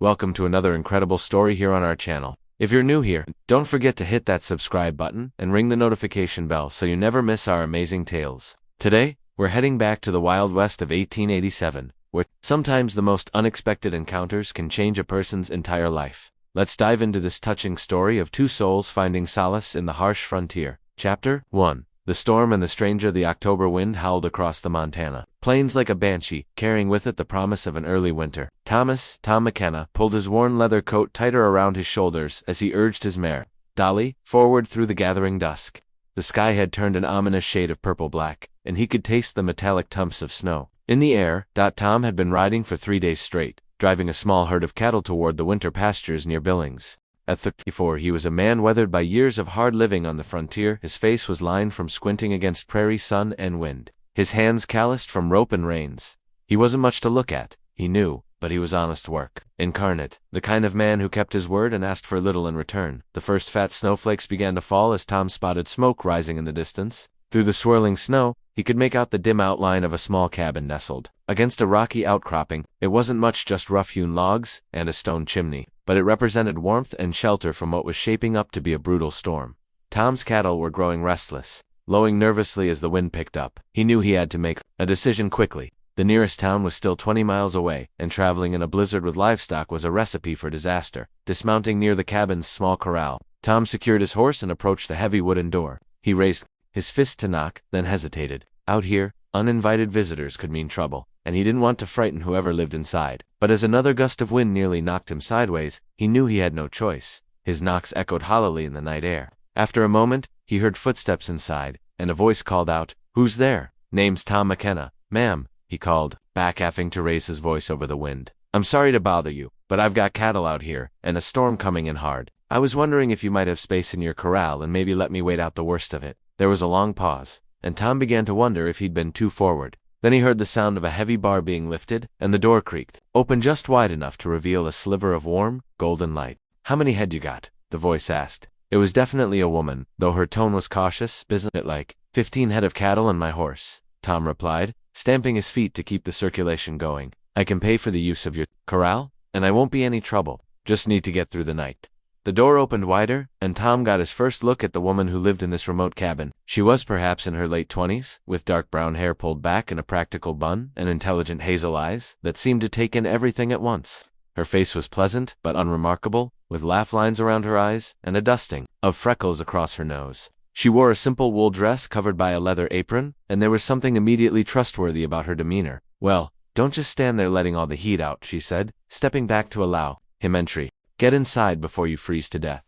Welcome to another incredible story here on our channel. If you're new here, don't forget to hit that subscribe button and ring the notification bell so you never miss our amazing tales. Today, we're heading back to the Wild West of 1887, where sometimes the most unexpected encounters can change a person's entire life. Let's dive into this touching story of two souls finding solace in the harsh frontier. Chapter 1. The Storm and the Stranger. The October wind howled across the Montana plains like a banshee, carrying with it the promise of an early winter. Tom McKenna, pulled his worn leather coat tighter around his shoulders as he urged his mare, Dolly, forward through the gathering dusk. The sky had turned an ominous shade of purple-black, and he could taste the metallic thumps of snow in the air. Tom had been riding for 3 days straight, driving a small herd of cattle toward the winter pastures near Billings. At 34, he was a man weathered by years of hard living on the frontier. His face was lined from squinting against prairie sun and wind, his hands calloused from rope and reins. He wasn't much to look at, he knew, but he was honest work incarnate, the kind of man who kept his word and asked for little in return. The first fat snowflakes began to fall as Tom spotted smoke rising in the distance. Through the swirling snow, he could make out the dim outline of a small cabin nestled against a rocky outcropping. It wasn't much, just rough-hewn logs and a stone chimney, but it represented warmth and shelter from what was shaping up to be a brutal storm. Tom's cattle were growing restless, lowing nervously as the wind picked up. He knew he had to make a decision quickly. The nearest town was still 20 miles away, and traveling in a blizzard with livestock was a recipe for disaster. Dismounting near the cabin's small corral, Tom secured his horse and approached the heavy wooden door. He raised his fist to knock, then hesitated. Out here, uninvited visitors could mean trouble, and he didn't want to frighten whoever lived inside. But as another gust of wind nearly knocked him sideways, he knew he had no choice. His knocks echoed hollowly in the night air. After a moment, he heard footsteps inside, and a voice called out, "Who's there?" "Name's Tom McKenna, ma'am," he called, back having to raise his voice over the wind. "I'm sorry to bother you, but I've got cattle out here, and a storm coming in hard. I was wondering if you might have space in your corral and maybe let me wait out the worst of it." There was a long pause, and Tom began to wonder if he'd been too forward. Then he heard the sound of a heavy bar being lifted, and the door creaked, open just wide enough to reveal a sliver of warm, golden light. "How many head you got?" the voice asked. It was definitely a woman, though her tone was cautious, business-like. 15 head of cattle and my horse," Tom replied, stamping his feet to keep the circulation going. "I can pay for the use of your corral, and I won't be any trouble. Just need to get through the night." The door opened wider, and Tom got his first look at the woman who lived in this remote cabin. She was perhaps in her late 20s, with dark brown hair pulled back in a practical bun and intelligent hazel eyes that seemed to take in everything at once. Her face was pleasant but unremarkable, with laugh lines around her eyes and a dusting of freckles across her nose. She wore a simple wool dress covered by a leather apron, and there was something immediately trustworthy about her demeanor. "Well, don't just stand there letting all the heat out," she said, stepping back to allow him entry. "Get inside before you freeze to death.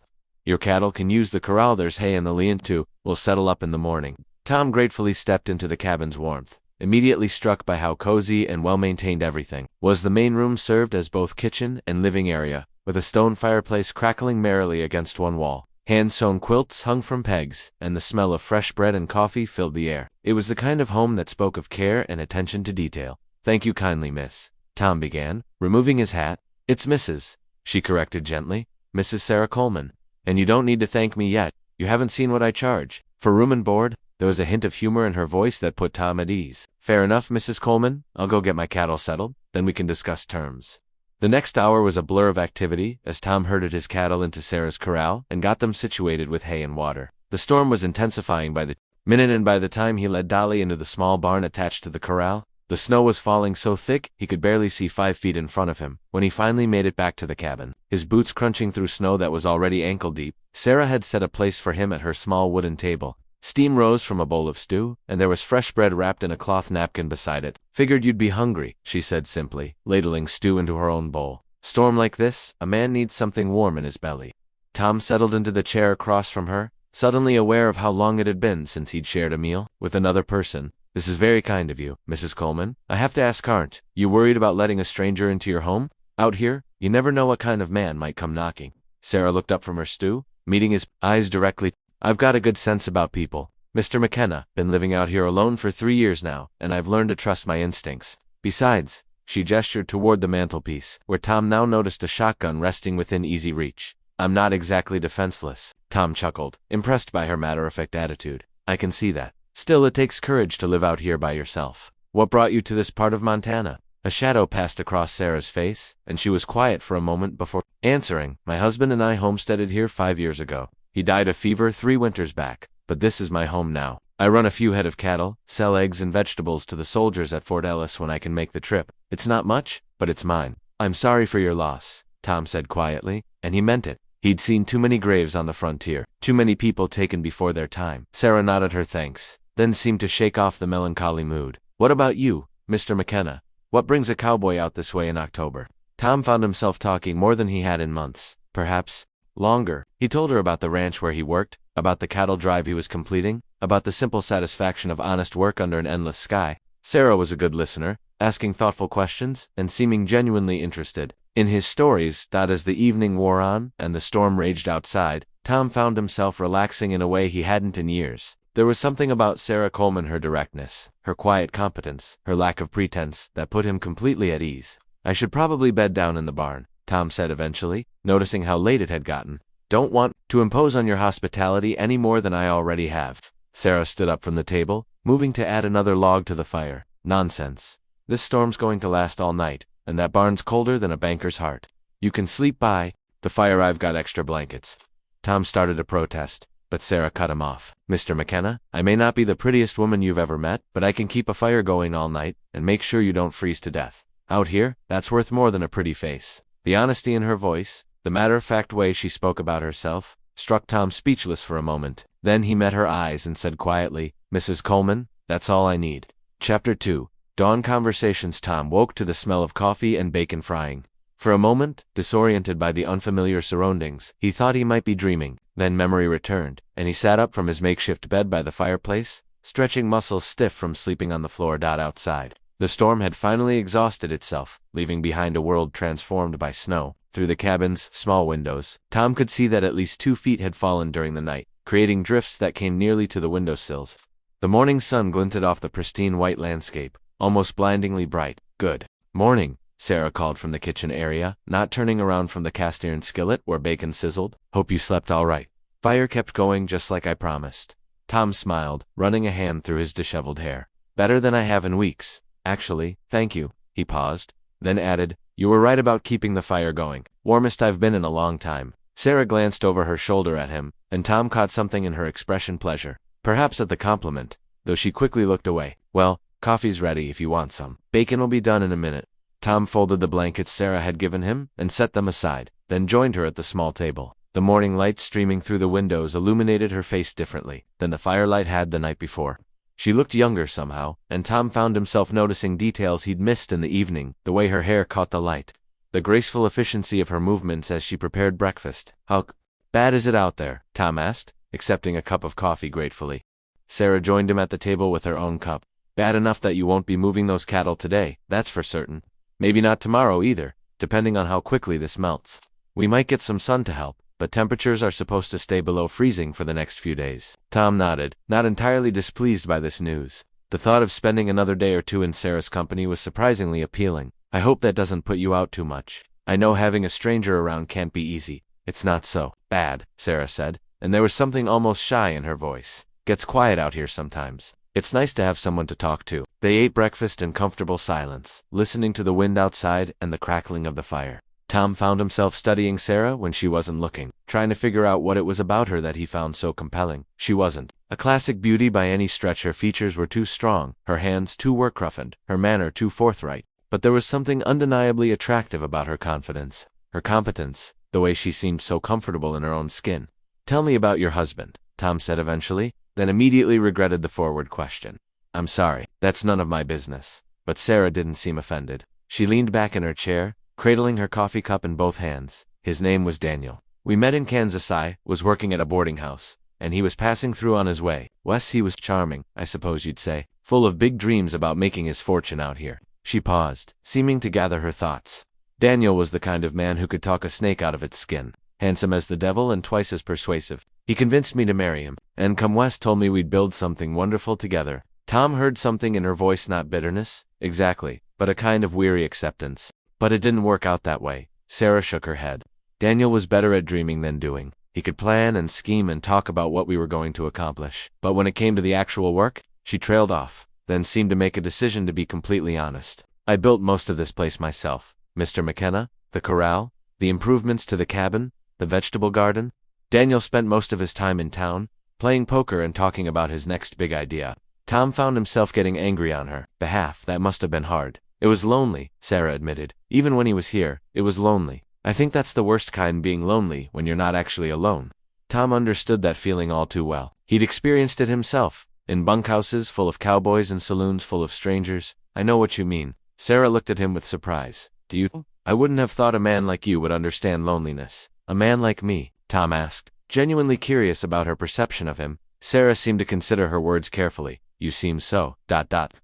Your cattle can use the corral, there's hay in the lean-to, we'll settle up in the morning." Tom gratefully stepped into the cabin's warmth, immediately struck by how cozy and well-maintained everything was. The main room served as both kitchen and living area, with a stone fireplace crackling merrily against one wall. Hand-sewn quilts hung from pegs, and the smell of fresh bread and coffee filled the air. It was the kind of home that spoke of care and attention to detail. "Thank you kindly, miss," Tom began, removing his hat. "It's Mrs." she corrected gently, "Mrs. Sarah Coleman. And you don't need to thank me yet. You haven't seen what I charge for room and board." There was a hint of humor in her voice that put Tom at ease. "Fair enough, Mrs. Coleman. I'll go get my cattle settled, then we can discuss terms." The next hour was a blur of activity as Tom herded his cattle into Sarah's corral and got them situated with hay and water. The storm was intensifying by the minute, and by the time he led Dolly into the small barn attached to the corral, the snow was falling so thick he could barely see 5 feet in front of him. When he finally made it back to the cabin, his boots crunching through snow that was already ankle-deep, Sarah had set a place for him at her small wooden table. Steam rose from a bowl of stew, and there was fresh bread wrapped in a cloth napkin beside it. "Figured you'd be hungry," she said simply, ladling stew into her own bowl. "Storm like this, a man needs something warm in his belly." Tom settled into the chair across from her, suddenly aware of how long it had been since he'd shared a meal with another person. "This is very kind of you, Mrs. Coleman. I have to ask, aren't you worried about letting a stranger into your home? Out here, you never know what kind of man might come knocking." Sarah looked up from her stew, meeting his eyes directly. "I've got a good sense about people, Mr. McKenna. Been living out here alone for 3 years now, and I've learned to trust my instincts. Besides," she gestured toward the mantelpiece, where Tom now noticed a shotgun resting within easy reach. "I'm not exactly defenseless," Tom chuckled, impressed by her matter-of-fact attitude. "I can see that. Still, it takes courage to live out here by yourself. What brought you to this part of Montana?" A shadow passed across Sarah's face, and she was quiet for a moment before answering. My husband and I homesteaded here 5 years ago. He died of fever 3 winters back, but this is my home now. I run a few head of cattle, sell eggs and vegetables to the soldiers at Fort Ellis when I can make the trip. It's not much, but it's mine. I'm sorry for your loss, Tom said quietly, and he meant it. He'd seen too many graves on the frontier, too many people taken before their time. Sarah nodded her thanks, then seemed to shake off the melancholy mood. What about you, Mr. McKenna? What brings a cowboy out this way in October? Tom found himself talking more than he had in months, perhaps longer. He told her about the ranch where he worked, about the cattle drive he was completing, about the simple satisfaction of honest work under an endless sky. Sarah was a good listener, asking thoughtful questions and seeming genuinely interested in his stories. As the evening wore on and the storm raged outside, Tom found himself relaxing in a way he hadn't in years. There was something about Sarah Coleman, her directness, her quiet competence, her lack of pretense, that put him completely at ease. I should probably bed down in the barn, Tom said eventually, noticing how late it had gotten. Don't want to impose on your hospitality any more than I already have. Sarah stood up from the table, moving to add another log to the fire. Nonsense. This storm's going to last all night, and that barn's colder than a banker's heart. You can sleep by the fire. I've got extra blankets. Tom started to protest, but Sarah cut him off. Mr. McKenna, I may not be the prettiest woman you've ever met, but I can keep a fire going all night and make sure you don't freeze to death. Out here, that's worth more than a pretty face. The honesty in her voice, the matter-of-fact way she spoke about herself, struck Tom speechless for a moment. Then he met her eyes and said quietly, Mrs. Coleman, that's all I need. Chapter 2. Dawn Conversations. Tom woke to the smell of coffee and bacon frying. For a moment, disoriented by the unfamiliar surroundings, he thought he might be dreaming. Then memory returned, and he sat up from his makeshift bed by the fireplace, stretching muscles stiff from sleeping on the floor. Outside, the storm had finally exhausted itself, leaving behind a world transformed by snow. Through the cabin's small windows, Tom could see that at least 2 feet had fallen during the night, creating drifts that came nearly to the windowsills. The morning sun glinted off the pristine white landscape, almost blindingly bright. Good morning, Sarah called from the kitchen area, not turning around from the cast-iron skillet where bacon sizzled. Hope you slept all right. Fire kept going just like I promised. Tom smiled, running a hand through his disheveled hair. Better than I have in weeks. Actually, thank you. He paused, then added, you were right about keeping the fire going. Warmest I've been in a long time. Sarah glanced over her shoulder at him, and Tom caught something in her expression. Pleasure. Perhaps at the compliment, though she quickly looked away. Well, coffee's ready if you want some. Bacon will be done in a minute. Tom folded the blankets Sarah had given him and set them aside, then joined her at the small table. The morning light streaming through the windows illuminated her face differently than the firelight had the night before. She looked younger somehow, and Tom found himself noticing details he'd missed in the evening, the way her hair caught the light, the graceful efficiency of her movements as she prepared breakfast. How bad is it out there? Tom asked, accepting a cup of coffee gratefully. Sarah joined him at the table with her own cup. Bad enough that you won't be moving those cattle today, that's for certain. Maybe not tomorrow either, depending on how quickly this melts. We might get some sun to help, but temperatures are supposed to stay below freezing for the next few days. Tom nodded, not entirely displeased by this news. The thought of spending another day or two in Sarah's company was surprisingly appealing. I hope that doesn't put you out too much. I know having a stranger around can't be easy. It's not so bad, Sarah said, and there was something almost shy in her voice. Gets quiet out here sometimes. It's nice to have someone to talk to. They ate breakfast in comfortable silence, listening to the wind outside and the crackling of the fire. Tom found himself studying Sarah when she wasn't looking, trying to figure out what it was about her that he found so compelling. She wasn't a classic beauty by any stretch. Her features were too strong, her hands too work-roughened, her manner too forthright. But there was something undeniably attractive about her confidence, her competence, the way she seemed so comfortable in her own skin. Tell me about your husband, Tom said eventually, then immediately regretted the forward question. I'm sorry, that's none of my business. But Sarah didn't seem offended. She leaned back in her chair, cradling her coffee cup in both hands. His name was Daniel. We met in Kansas. I was working at a boarding house, and he was passing through on his way west. He was charming, I suppose you'd say, full of big dreams about making his fortune out here. She paused, seeming to gather her thoughts. Daniel was the kind of man who could talk a snake out of its skin. Handsome as the devil and twice as persuasive. He convinced me to marry him, and come west told me we'd build something wonderful together. Tom heard something in her voice, not bitterness, exactly, but a kind of weary acceptance. But it didn't work out that way. Sarah shook her head. Daniel was better at dreaming than doing. He could plan and scheme and talk about what we were going to accomplish. But when it came to the actual work, she trailed off, then seemed to make a decision to be completely honest. I built most of this place myself. Mr. McKenna, the corral, the improvements to the cabin, the vegetable garden. Daniel spent most of his time in town, playing poker and talking about his next big idea. Tom found himself getting angry on her behalf. That must have been hard. It was lonely, Sarah admitted. Even when he was here, it was lonely. I think that's the worst kind, being lonely when you're not actually alone. Tom understood that feeling all too well. He'd experienced it himself, in bunkhouses full of cowboys and saloons full of strangers. I know what you mean. Sarah looked at him with surprise. Do you? I wouldn't have thought a man like you would understand loneliness. A man like me? Tom asked, genuinely curious about her perception of him. Sarah seemed to consider her words carefully. You seem so,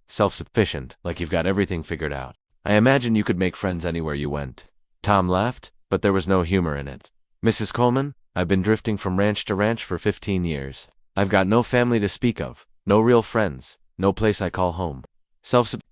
self-sufficient, like you've got everything figured out. I imagine you could make friends anywhere you went. Tom laughed, but there was no humor in it. Mrs. Coleman, I've been drifting from ranch to ranch for 15 years. I've got no family to speak of, no real friends, no place I call home.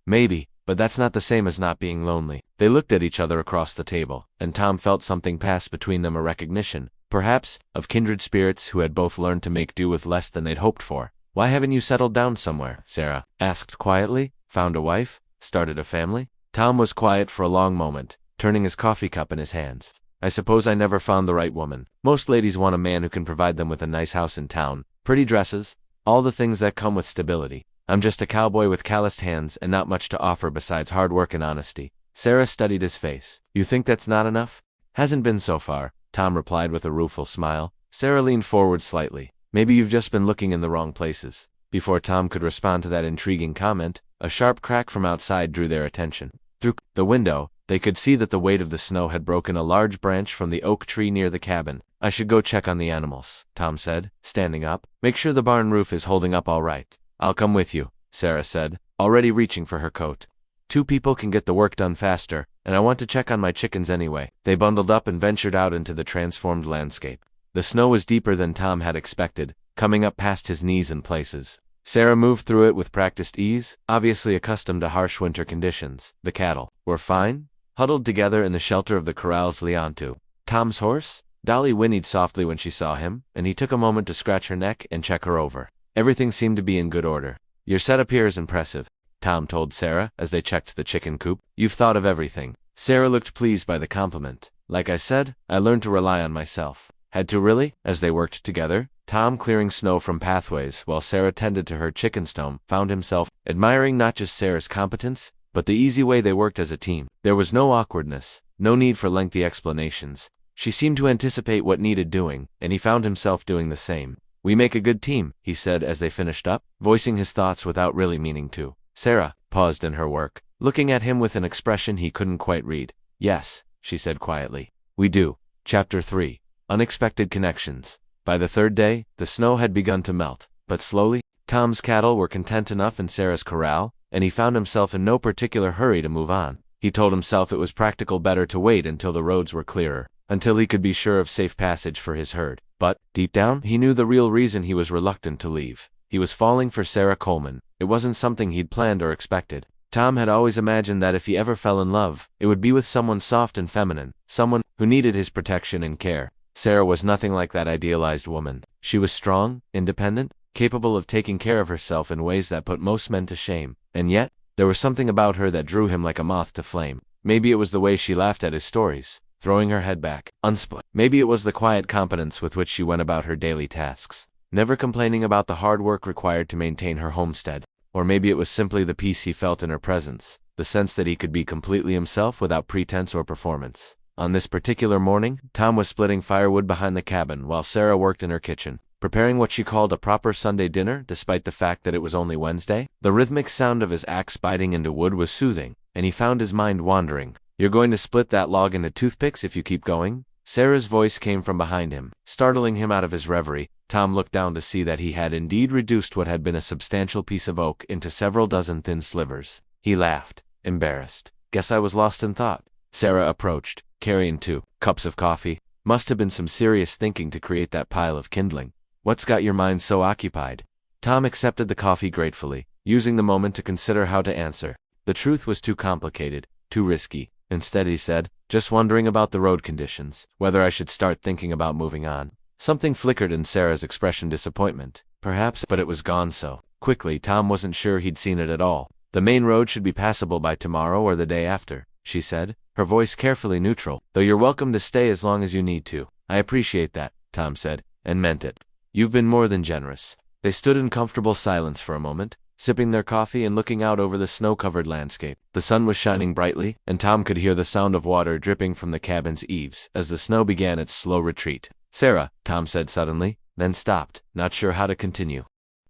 Maybe, but that's not the same as not being lonely. They looked at each other across the table, and Tom felt something pass between them, a recognition, perhaps, of kindred spirits who had both learned to make do with less than they'd hoped for. Why haven't you settled down somewhere? Sarah asked quietly. Found a wife? Started a family? Tom was quiet for a long moment, turning his coffee cup in his hands. I suppose I never found the right woman. Most ladies want a man who can provide them with a nice house in town, pretty dresses, all the things that come with stability. I'm just a cowboy with calloused hands and not much to offer besides hard work and honesty. Sarah studied his face. You think that's not enough? Hasn't been so far, Tom replied with a rueful smile. Sarah leaned forward slightly. Maybe you've just been looking in the wrong places. Before Tom could respond to that intriguing comment, a sharp crack from outside drew their attention. Through the window, they could see that the weight of the snow had broken a large branch from the oak tree near the cabin. I should go check on the animals, Tom said, standing up. Make sure the barn roof is holding up all right. I'll come with you, Sarah said, already reaching for her coat. 2 people can get the work done faster, and I want to check on my chickens anyway. They bundled up and ventured out into the transformed landscape. The snow was deeper than Tom had expected, coming up past his knees in places. Sarah moved through it with practiced ease, obviously accustomed to harsh winter conditions. The cattle were fine, huddled together in the shelter of the corral's lean-to. Tom's horse? Dolly whinnied softly when she saw him, and he took a moment to scratch her neck and check her over. Everything seemed to be in good order. Your setup here is impressive, Tom told Sarah as they checked the chicken coop. You've thought of everything. Sarah looked pleased by the compliment. Like I said, I learned to rely on myself. Had to really? As they worked together, Tom clearing snow from pathways while Sarah tended to her chicken stone, found himself admiring not just Sarah's competence, but the easy way they worked as a team. There was no awkwardness, no need for lengthy explanations. She seemed to anticipate what needed doing, and he found himself doing the same. We make a good team, he said as they finished up, voicing his thoughts without really meaning to. Sarah paused in her work, looking at him with an expression he couldn't quite read. Yes, she said quietly. We do. Chapter 3. Unexpected Connections. By the 3rd day, the snow had begun to melt, but slowly. Tom's cattle were content enough in Sarah's corral, and he found himself in no particular hurry to move on. He told himself it was practical better to wait until the roads were clearer, until he could be sure of safe passage for his herd. But, deep down, he knew the real reason he was reluctant to leave. He was falling for Sarah Coleman. It wasn't something he'd planned or expected. Tom had always imagined that if he ever fell in love, it would be with someone soft and feminine, someone who needed his protection and care. Sarah was nothing like that idealized woman. She was strong, independent, capable of taking care of herself in ways that put most men to shame. And yet, there was something about her that drew him like a moth to flame. Maybe it was the way she laughed at his stories, throwing her head back, unsplit. Maybe it was the quiet competence with which she went about her daily tasks, never complaining about the hard work required to maintain her homestead. Or maybe it was simply the peace he felt in her presence, the sense that he could be completely himself without pretense or performance. On this particular morning, Tom was splitting firewood behind the cabin while Sarah worked in her kitchen, preparing what she called a proper Sunday dinner despite the fact that it was only Wednesday. The rhythmic sound of his axe biting into wood was soothing, and he found his mind wandering. You're going to split that log into toothpicks if you keep going? Sarah's voice came from behind him, startling him out of his reverie. Tom looked down to see that he had indeed reduced what had been a substantial piece of oak into several dozen thin slivers. He laughed, embarrassed. Guess I was lost in thought. Sarah approached, carrying 2 cups of coffee. Must have been some serious thinking to create that pile of kindling. What's got your mind so occupied? Tom accepted the coffee gratefully, using the moment to consider how to answer. The truth was too complicated, too risky. Instead he said, just wondering about the road conditions, whether I should start thinking about moving on. Something flickered in Sarah's expression, disappointment. Perhaps, but it was gone so quickly Tom wasn't sure he'd seen it at all. The main road should be passable by tomorrow or the day after, she said, her voice carefully neutral, though you're welcome to stay as long as you need to. I appreciate that, Tom said, and meant it. You've been more than generous. They stood in comfortable silence for a moment, sipping their coffee and looking out over the snow-covered landscape. The sun was shining brightly, and Tom could hear the sound of water dripping from the cabin's eaves as the snow began its slow retreat. Sarah, Tom said suddenly, then stopped, not sure how to continue.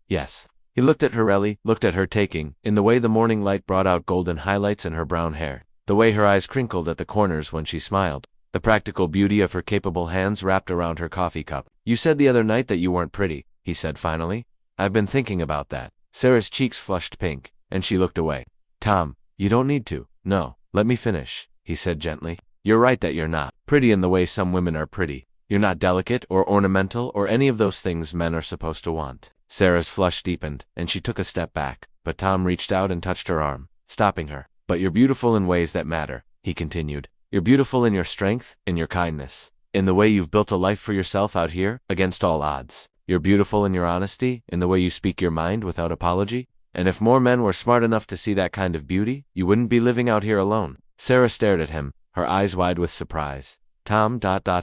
Yes. He looked at her, Ellie, looked at her taking, in the way the morning light brought out golden highlights in her brown hair, the way her eyes crinkled at the corners when she smiled, the practical beauty of her capable hands wrapped around her coffee cup. You said the other night that you weren't pretty, he said finally. I've been thinking about that. Sarah's cheeks flushed pink, and she looked away. Tom, you don't need to. No, let me finish, he said gently. You're right that you're not pretty in the way some women are pretty. You're not delicate or ornamental or any of those things men are supposed to want. Sarah's flush deepened, and she took a step back, but Tom reached out and touched her arm, stopping her. But you're beautiful in ways that matter, he continued. You're beautiful in your strength, in your kindness, in the way you've built a life for yourself out here, against all odds. You're beautiful in your honesty, in the way you speak your mind without apology. And if more men were smart enough to see that kind of beauty, you wouldn't be living out here alone. Sarah stared at him, her eyes wide with surprise.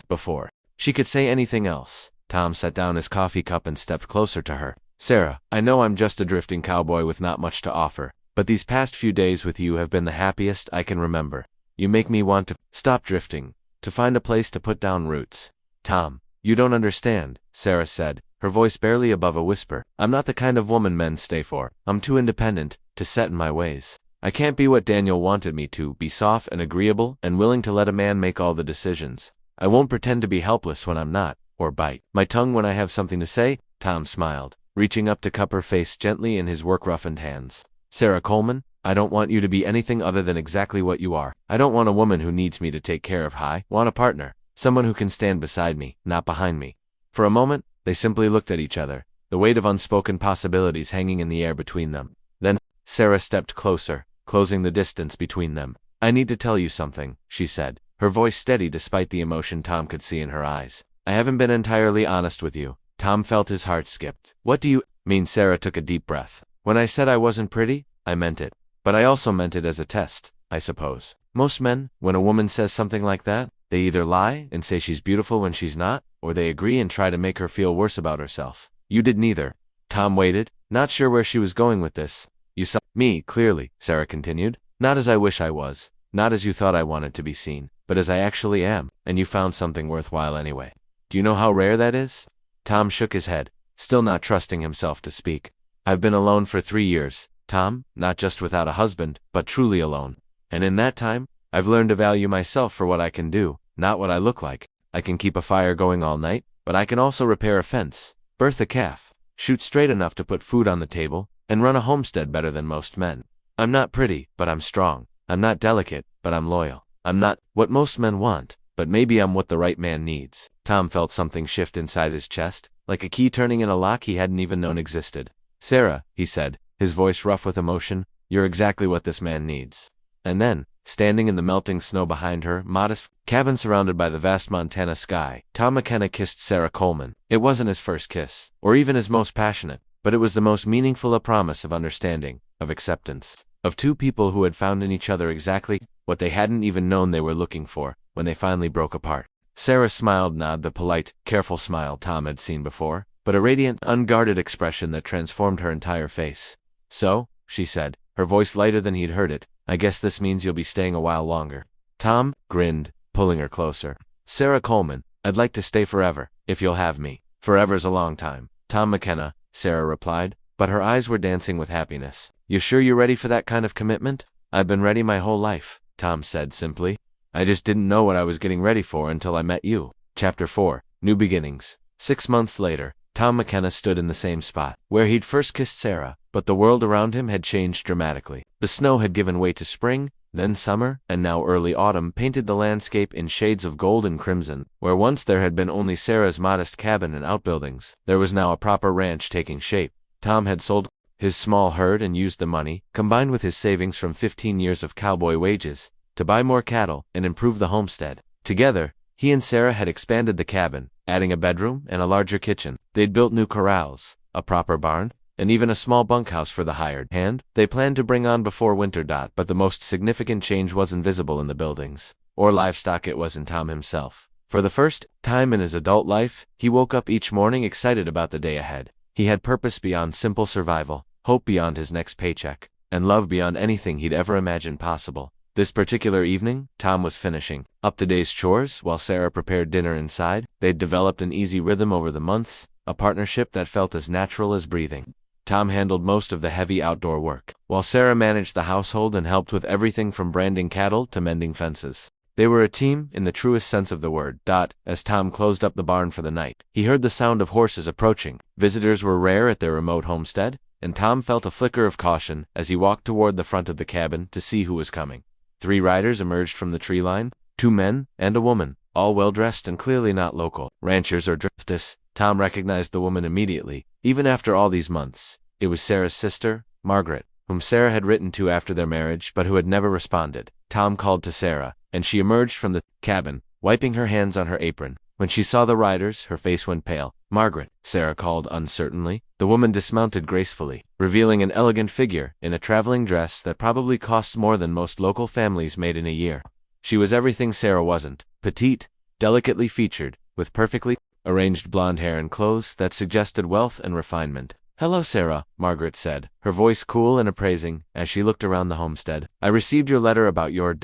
Before she could say anything else, Tom set down his coffee cup and stepped closer to her. Sarah, I know I'm just a drifting cowboy with not much to offer, but these past few days with you have been the happiest I can remember. You make me want to stop drifting, to find a place to put down roots. Tom, you don't understand, Sarah said, her voice barely above a whisper. I'm not the kind of woman men stay for. I'm too independent to set in my ways. I can't be what Daniel wanted me to, be soft and agreeable and willing to let a man make all the decisions. I won't pretend to be helpless when I'm not, or bite my tongue when I have something to say. Tom smiled, reaching up to cup her face gently in his work-roughened hands. Sarah Coleman, I don't want you to be anything other than exactly what you are. I don't want a woman who needs me to take care of. I want a partner, someone who can stand beside me, not behind me. For a moment, they simply looked at each other, the weight of unspoken possibilities hanging in the air between them. Then, Sarah stepped closer, closing the distance between them. I need to tell you something, she said, her voice steady despite the emotion Tom could see in her eyes. I haven't been entirely honest with you. Tom felt his heart skipped. What do you mean? Sarah took a deep breath. When I said I wasn't pretty, I meant it. But I also meant it as a test, I suppose. Most men, when a woman says something like that, they either lie and say she's beautiful when she's not, or they agree and try to make her feel worse about herself. You did neither. Tom waited, not sure where she was going with this. You saw me, clearly, Sarah continued. Not as I wish I was, not as you thought I wanted to be seen, but as I actually am, and you found something worthwhile anyway. Do you know how rare that is? Tom shook his head, still not trusting himself to speak. I've been alone for 3 years, Tom, not just without a husband, but truly alone. And in that time, I've learned to value myself for what I can do, not what I look like. I can keep a fire going all night, but I can also repair a fence, birth a calf, shoot straight enough to put food on the table, and run a homestead better than most men. I'm not pretty, but I'm strong. I'm not delicate, but I'm loyal. I'm not what most men want, but maybe I'm what the right man needs. Tom felt something shift inside his chest, like a key turning in a lock he hadn't even known existed. Sarah, he said, his voice rough with emotion, you're exactly what this man needs. And then, standing in the melting snow behind her modest cabin surrounded by the vast Montana sky, Tom McKenna kissed Sarah Coleman. It wasn't his first kiss, or even his most passionate, but it was the most meaningful, a promise of understanding, of acceptance, of two people who had found in each other exactly what they hadn't even known they were looking for when they finally broke apart. Sarah smiled, not the polite, careful smile Tom had seen before, but a radiant, unguarded expression that transformed her entire face. So, she said, her voice lighter than he'd heard it, I guess this means you'll be staying a while longer. Tom grinned, pulling her closer. Sarah Coleman, I'd like to stay forever, if you'll have me. Forever's a long time. Tom McKenna, Sarah replied, but her eyes were dancing with happiness. You sure you're ready for that kind of commitment? I've been ready my whole life, Tom said simply. I just didn't know what I was getting ready for until I met you. Chapter 4, New Beginnings. 6 months later, Tom McKenna stood in the same spot where he'd first kissed Sarah, but the world around him had changed dramatically. The snow had given way to spring, then summer, and now early autumn painted the landscape in shades of gold and crimson. Where once there had been only Sarah's modest cabin and outbuildings, there was now a proper ranch taking shape. Tom had sold his small herd and used the money, combined with his savings from 15 years of cowboy wages, to buy more cattle and improve the homestead. Together, he and Sarah had expanded the cabin, adding a bedroom and a larger kitchen. They'd built new corrals, a proper barn, and even a small bunkhouse for the hired hand they planned to bring on before winter. But the most significant change wasn't visible in the buildings or livestock, it was in Tom himself. For the first time in his adult life, he woke up each morning excited about the day ahead. He had purpose beyond simple survival, hope beyond his next paycheck, and love beyond anything he'd ever imagined possible. This particular evening, Tom was finishing up the day's chores while Sarah prepared dinner inside. They'd developed an easy rhythm over the months, a partnership that felt as natural as breathing. Tom handled most of the heavy outdoor work, while Sarah managed the household and helped with everything from branding cattle to mending fences. They were a team in the truest sense of the word. As Tom closed up the barn for the night, he heard the sound of horses approaching. Visitors were rare at their remote homestead, and Tom felt a flicker of caution as he walked toward the front of the cabin to see who was coming. 3 riders emerged from the tree line, 2 men and a woman, all well-dressed and clearly not local ranchers or driftists. Tom recognized the woman immediately, even after all these months. It was Sarah's sister, Margaret, whom Sarah had written to after their marriage but who had never responded. Tom called to Sarah, and she emerged from the cabin, wiping her hands on her apron. When she saw the riders, her face went pale. "Margaret," Sarah called uncertainly. The woman dismounted gracefully, revealing an elegant figure in a traveling dress that probably costs more than most local families made in a year. She was everything Sarah wasn't: petite, delicately featured, with perfectly arranged blonde hair and clothes that suggested wealth and refinement. "Hello, Sarah," Margaret said, her voice cool and appraising as she looked around the homestead. "I received your letter about your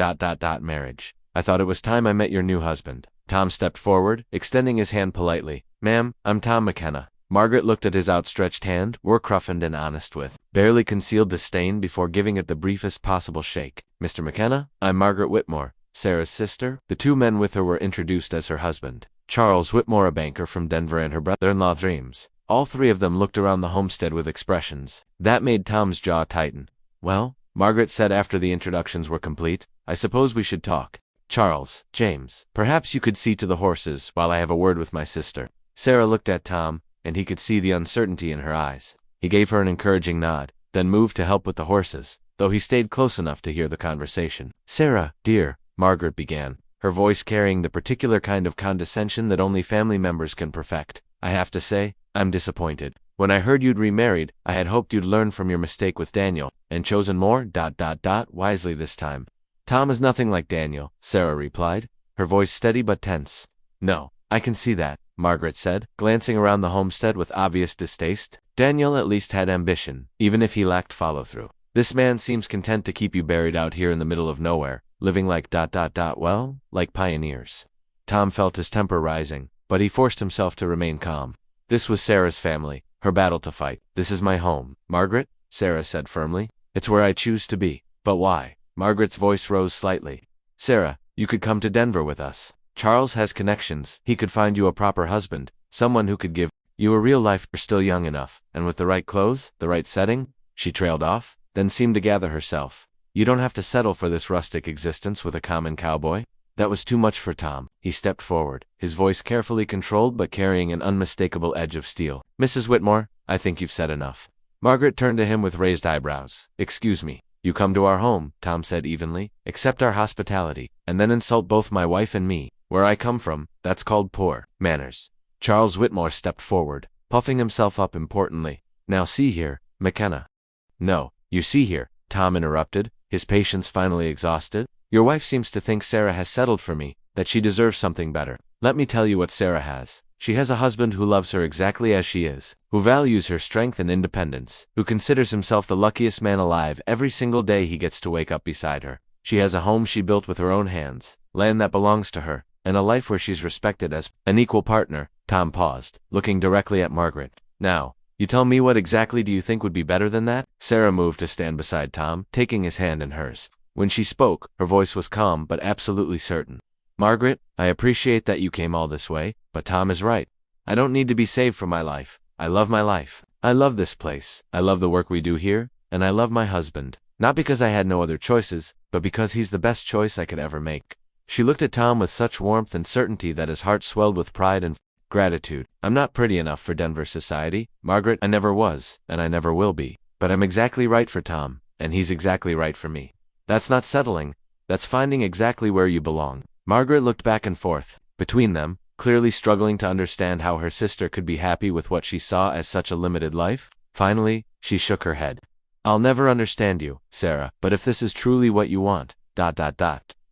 marriage. I thought it was time I met your new husband." Tom stepped forward, extending his hand politely. "Ma'am, I'm Tom McKenna." Margaret looked at his outstretched hand, work-roughened and honest with barely concealed disdain before giving it the briefest possible shake. "Mr. McKenna, I'm Margaret Whitmore, Sarah's sister." The 2 men with her were introduced as her husband, Charles Whitmore, a banker from Denver, and her brother-in-law, Dreams. All 3 of them looked around the homestead with expressions that made Tom's jaw tighten. "Well," Margaret said after the introductions were complete, "I suppose we should talk. Charles, James, perhaps you could see to the horses while I have a word with my sister." Sarah looked at Tom, and he could see the uncertainty in her eyes. He gave her an encouraging nod, then moved to help with the horses, though he stayed close enough to hear the conversation. "Sarah, dear," Margaret began, her voice carrying the particular kind of condescension that only family members can perfect. "I have to say, I'm disappointed. When I heard you'd remarried, I had hoped you'd learned from your mistake with Daniel, and chosen more wisely this time." "Tom is nothing like Daniel," Sarah replied, her voice steady but tense. "No, I can see that," Margaret said, glancing around the homestead with obvious distaste. "Daniel at least had ambition, even if he lacked follow-through. This man seems content to keep you buried out here in the middle of nowhere, living like well, like pioneers." Tom felt his temper rising, but he forced himself to remain calm. This was Sarah's family, her battle to fight. "This is my home, Margaret," Sarah said firmly. "It's where I choose to be." "But why?" Margaret's voice rose slightly. "Sarah, you could come to Denver with us. Charles has connections. He could find you a proper husband, someone who could give you a real life. You're still young enough, and with the right clothes, the right setting." She trailed off, then seemed to gather herself. "You don't have to settle for this rustic existence with a common cowboy." That was too much for Tom. He stepped forward, his voice carefully controlled but carrying an unmistakable edge of steel. "Mrs. Whitmore, I think you've said enough." Margaret turned to him with raised eyebrows. "Excuse me. You come to our home," Tom said evenly, "accept our hospitality, and then insult both my wife and me. Where I come from, that's called poor manners." Charles Whitmore stepped forward, puffing himself up importantly. "Now see here, McKenna." "No, you see here," Tom interrupted, his patience finally exhausted. "Your wife seems to think Sarah has settled for me, that she deserves something better. Let me tell you what Sarah has. She has a husband who loves her exactly as she is, who values her strength and independence, who considers himself the luckiest man alive every single day he gets to wake up beside her. She has a home she built with her own hands, land that belongs to her, and a life where she's respected as an equal partner." Tom paused, looking directly at Margaret. "Now, you tell me, what exactly do you think would be better than that?" Sarah moved to stand beside Tom, taking his hand in hers. When she spoke, her voice was calm but absolutely certain. "Margaret, I appreciate that you came all this way, but Tom is right. I don't need to be saved from my life. I love my life. I love this place. I love the work we do here, and I love my husband. Not because I had no other choices, but because he's the best choice I could ever make." She looked at Tom with such warmth and certainty that his heart swelled with pride and gratitude. "I'm not pretty enough for Denver society, Margaret. I never was, and I never will be. But I'm exactly right for Tom, and he's exactly right for me. That's not settling. That's finding exactly where you belong." Margaret looked back and forth between them, clearly struggling to understand how her sister could be happy with what she saw as such a limited life. Finally, she shook her head. I'll never understand you, Sarah, but if this is truly what you want, ...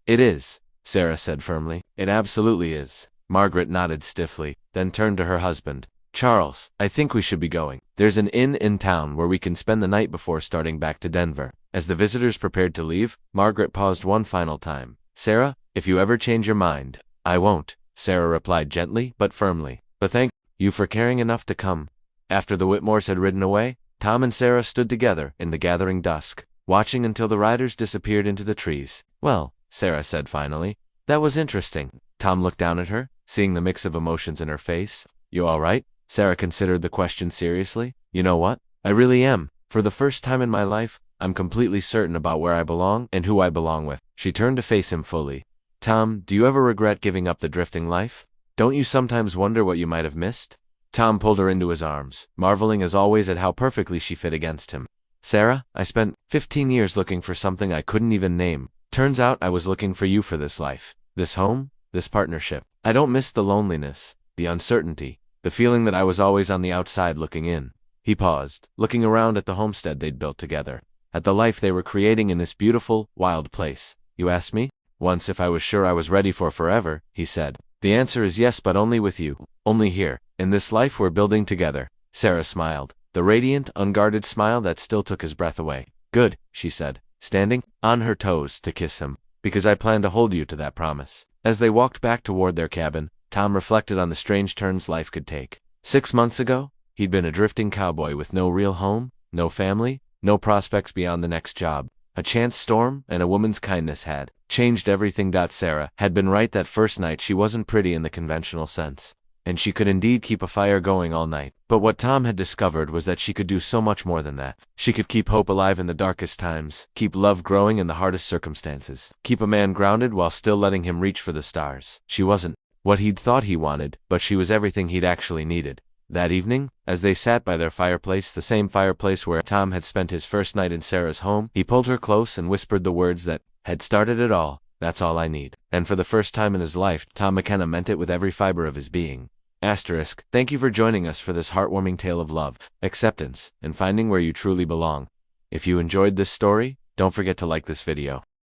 It is, Sarah said firmly. It absolutely is. Margaret nodded stiffly, then turned to her husband. Charles, I think we should be going. There's an inn in town where we can spend the night before starting back to Denver. As the visitors prepared to leave, Margaret paused one final time. Sarah, if you ever change your mind, I won't, Sarah replied gently but firmly. But thank you for caring enough to come. After the Whitmores had ridden away, Tom and Sarah stood together in the gathering dusk, watching until the riders disappeared into the trees. Well, Sarah said finally, that was interesting. Tom looked down at her, seeing the mix of emotions in her face. You all right? Sarah considered the question seriously. You know what? I really am. For the first time in my life, I'm completely certain about where I belong and who I belong with. She turned to face him fully. Tom, do you ever regret giving up the drifting life? Don't you sometimes wonder what you might have missed? Tom pulled her into his arms, marveling as always at how perfectly she fit against him. Sarah, I spent 15 years looking for something I couldn't even name. Turns out I was looking for you for this life, this home, this partnership. I don't miss the loneliness, the uncertainty, the feeling that I was always on the outside looking in. He paused, looking around at the homestead they'd built together, at the life they were creating in this beautiful, wild place. You asked me once if I was sure I was ready for forever, he said. The answer is yes, but only with you, only here, in this life we're building together. Sarah smiled, the radiant, unguarded smile that still took his breath away. Good, she said, standing on her toes to kiss him, because I plan to hold you to that promise. As they walked back toward their cabin, Tom reflected on the strange turns life could take. 6 months ago, he'd been a drifting cowboy with no real home, no family, no prospects beyond the next job. A chance storm and a woman's kindness had changed everything. Sarah had been right that first night. She wasn't pretty in the conventional sense, and she could indeed keep a fire going all night. But what Tom had discovered was that she could do so much more than that. She could keep hope alive in the darkest times, keep love growing in the hardest circumstances, keep a man grounded while still letting him reach for the stars. She wasn't what he'd thought he wanted, but she was everything he'd actually needed. That evening, as they sat by their fireplace, the same fireplace where Tom had spent his first night in Sarah's home, he pulled her close and whispered the words that had started it all. That's all I need. And for the first time in his life, Tom McKenna meant it with every fiber of his being. Asterisk, thank you for joining us for this heartwarming tale of love, acceptance, and finding where you truly belong. If you enjoyed this story, don't forget to like this video.